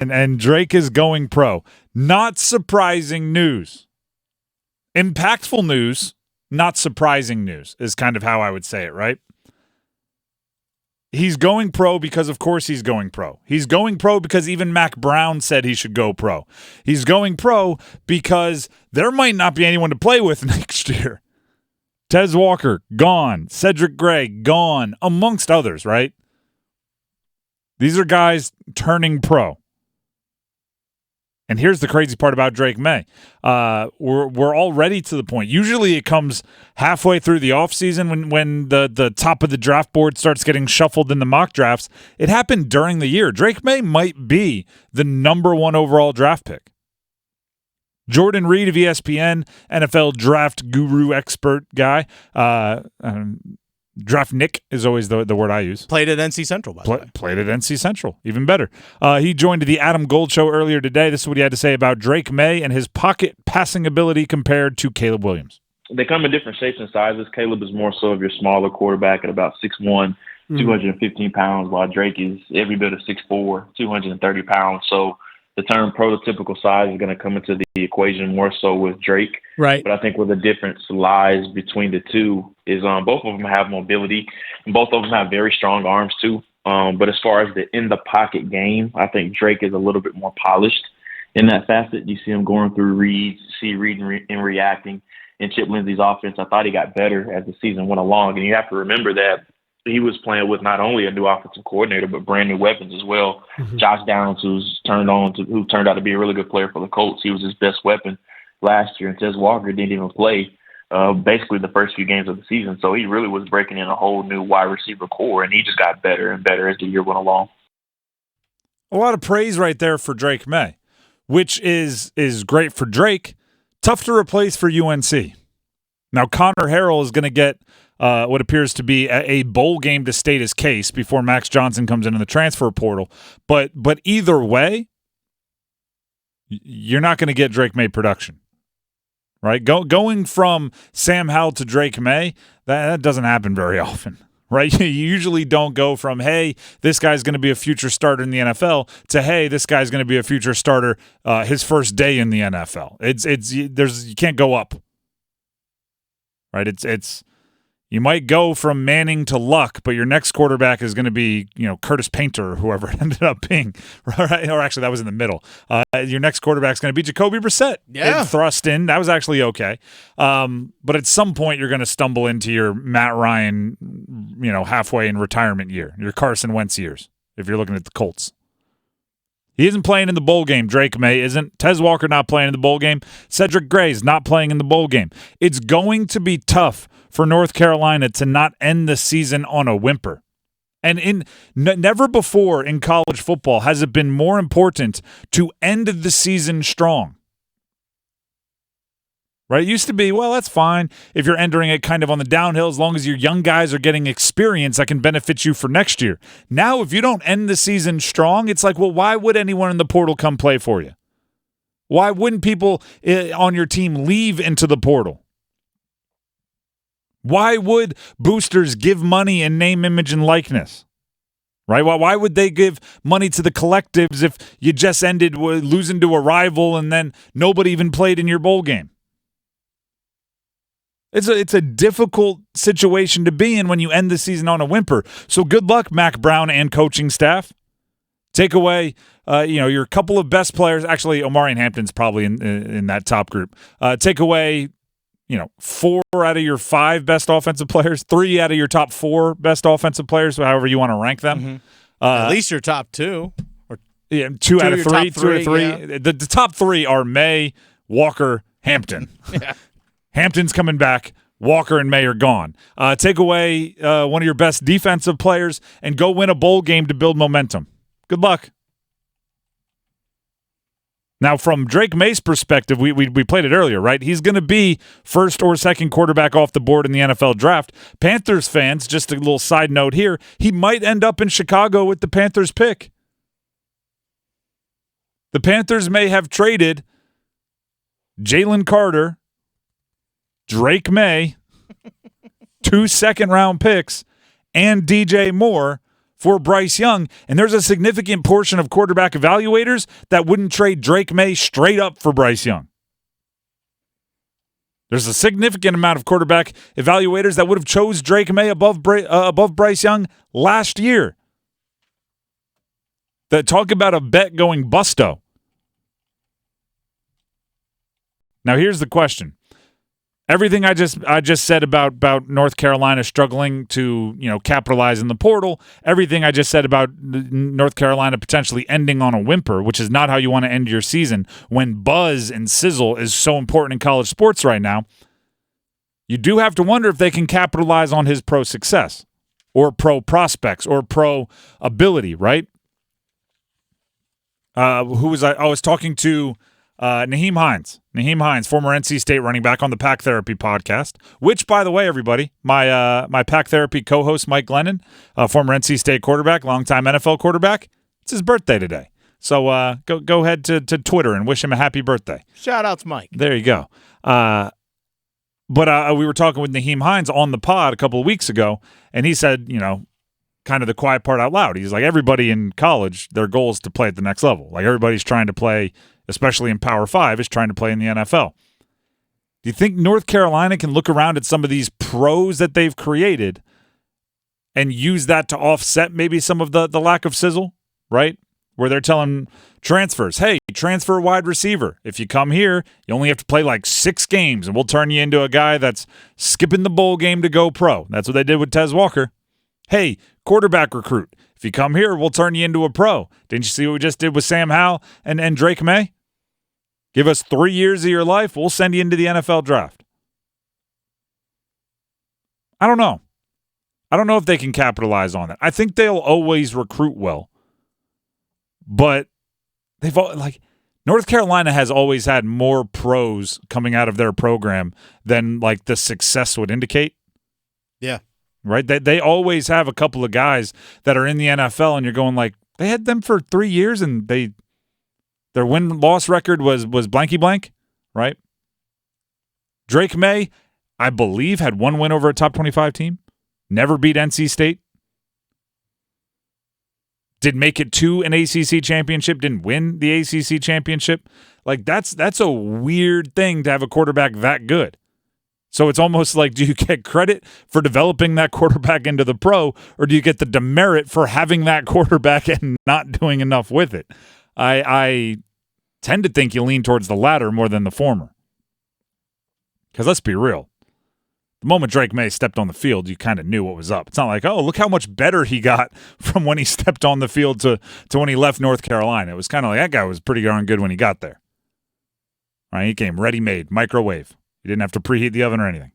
And Drake is going pro. Not surprising news. Impactful news, not surprising news is kind of how I would say it, right? He's going pro because, of course, he's going pro. He's going pro because even Mack Brown said he should go pro. He's going pro because there might not be anyone to play with next year. Tez Walker, gone. Cedric Gray, gone, amongst others, right? These are guys turning pro. And here's the crazy part about Drake Maye. We're already to the point. Usually it comes halfway through the offseason when the top of the draft board starts getting shuffled in the mock drafts. It happened during the year. Drake Maye might be the number 1 overall draft pick. Jordan Reed of ESPN, NFL draft guru expert guy. Draft Nick is always the word I use. Played at NC Central, by the way. Played at NC Central, even better. He joined the Adam Gold Show earlier today. This is what he had to say about Drake Maye and his pocket passing ability compared to Caleb Williams. They come in different shapes and sizes. Caleb is more so of your smaller quarterback at about 6'1", 215 pounds, while Drake is every bit of 6'4", 230 pounds. So the term prototypical size is going to come into the equation more so with Drake. Right. But I think where the difference lies between the two is both of them have mobility, and both of them have very strong arms too. But as far as the in-the-pocket game, I think Drake is a little bit more polished in that facet. You see him going through reads, you see reading and reacting. In Chip Lindsey's offense, I thought he got better as the season went along. And you have to remember that he was playing with not only a new offensive coordinator, but brand new weapons as well. Mm-hmm. Josh Downs, who turned out to be a really good player for the Colts. He was his best weapon last year. And Tez Walker didn't even play basically the first few games of the season. So he really was breaking in a whole new wide receiver core, and he just got better and better as the year went along. A lot of praise right there for Drake Maye, which is great for Drake. Tough to replace for UNC. Now, Connor Harrell is going to get what appears to be a bowl game to state his case before Max Johnson comes into the transfer portal. But either way, you're not going to get Drake Maye production, right? Going from Sam Howell to Drake Maye, that doesn't happen very often, right? You usually don't go from, hey, this guy's going to be a future starter in the NFL to, hey, this guy's going to be a future starter his first day in the NFL. You can't go up, right? It's you might go from Manning to Luck, but your next quarterback is going to be, Curtis Painter or whoever it ended up being, right? Or actually, that was in the middle. Your next quarterback is going to be Jacoby Brissett. Yeah. Thrust in. That was actually okay. But at some point, you're going to stumble into your Matt Ryan, halfway in retirement year, your Carson Wentz years, if you're looking at the Colts. He isn't playing in the bowl game. Drake Maye isn't. Tez Walker not playing in the bowl game. Cedric Gray's not playing in the bowl game. It's going to be tough for North Carolina to not end the season on a whimper. And never before in college football has it been more important to end the season strong. Right? It used to be, well, that's fine if you're entering it kind of on the downhill, as long as your young guys are getting experience that can benefit you for next year. Now, if you don't end the season strong, it's like, well, why would anyone in the portal come play for you? Why wouldn't people on your team leave into the portal? Why would boosters give money in name, image, and likeness? Right? Why would they give money to the collectives if you just ended losing to a rival and then nobody even played in your bowl game? It's a difficult situation to be in when you end the season on a whimper. So good luck, Mack Brown and coaching staff. Take away, your couple of best players. Actually, Omarion Hampton's probably in that top group. Take away, 4 out of your 5 best offensive players, 3 out of your top 4 best offensive players, however you want to rank them. Mm-hmm. At least your top 2. Or 2 out of 3. 2 out of 3. Yeah. The top 3 are Maye, Walker, Hampton. Yeah. Hampton's coming back. Walker and Maye are gone. Take away one of your best defensive players and go win a bowl game to build momentum. Good luck. Now, from Drake Maye's perspective, we played it earlier, right? He's going to be first or second quarterback off the board in the NFL draft. Panthers fans, just a little side note here, he might end up in Chicago with the Panthers pick. The Panthers may have traded Jalen Carter, Drake Maye, 2 second-round picks, and DJ Moore for Bryce Young, and there's a significant portion of quarterback evaluators that wouldn't trade Drake Maye straight up for Bryce Young. There's a significant amount of quarterback evaluators that would have chose Drake Maye above Bryce Young last year. That talk about a bet going busto. Now here's the question. Everything I just said about North Carolina struggling to, capitalize in the portal, everything I just said about North Carolina potentially ending on a whimper, which is not how you want to end your season when buzz and sizzle is so important in college sports right now, you do have to wonder if they can capitalize on his pro success or pro prospects or pro ability, right? Who was I was talking to Nyheim Hines, former NC State running back on the Pack Therapy podcast, which, by the way, everybody, my Pack Therapy co-host, Mike Glennon, former NC State quarterback, longtime NFL quarterback, it's his birthday today. So go ahead to Twitter and wish him a happy birthday. Shout out to Mike. There you go. But we were talking with Nyheim Hines on the pod a couple of weeks ago, and he said, kind of the quiet part out loud. He's like, everybody in college, their goal is to play at the next level. Like everybody's trying to play, especially in Power 5, is trying to play in the NFL. Do you think North Carolina can look around at some of these pros that they've created and use that to offset maybe some of the lack of sizzle, right? Where they're telling transfers, hey, transfer wide receiver. If you come here, you only have to play like 6 games, and we'll turn you into a guy that's skipping the bowl game to go pro. That's what they did with Tez Walker. Hey, quarterback recruit. If you come here, we'll turn you into a pro. Didn't you see what we just did with Sam Howell and Drake Maye? Give us 3 years of your life, we'll send you into the NFL draft. I don't know. I don't know if they can capitalize on that. I think they'll always recruit well. But North Carolina has always had more pros coming out of their program than the success would indicate. Yeah. Right? They always have a couple of guys that are in the NFL, and you're going they had them for 3 years, and their win-loss record was blanky blank, right? Drake Maye, I believe, had 1 win over a top 25 team. Never beat NC State. Did make it to an ACC championship, didn't win the ACC championship. That's a weird thing to have a quarterback that good. So it's almost like, do you get credit for developing that quarterback into the pro, or do you get the demerit for having that quarterback and not doing enough with it? I tend to think you lean towards the latter more than the former. Because let's be real. The moment Drake Maye stepped on the field, you kind of knew what was up. It's not like, oh, look how much better he got from when he stepped on the field to when he left North Carolina. It was kind of like that guy was pretty darn good when he got there. Right? He came ready-made, microwave. He didn't have to preheat the oven or anything.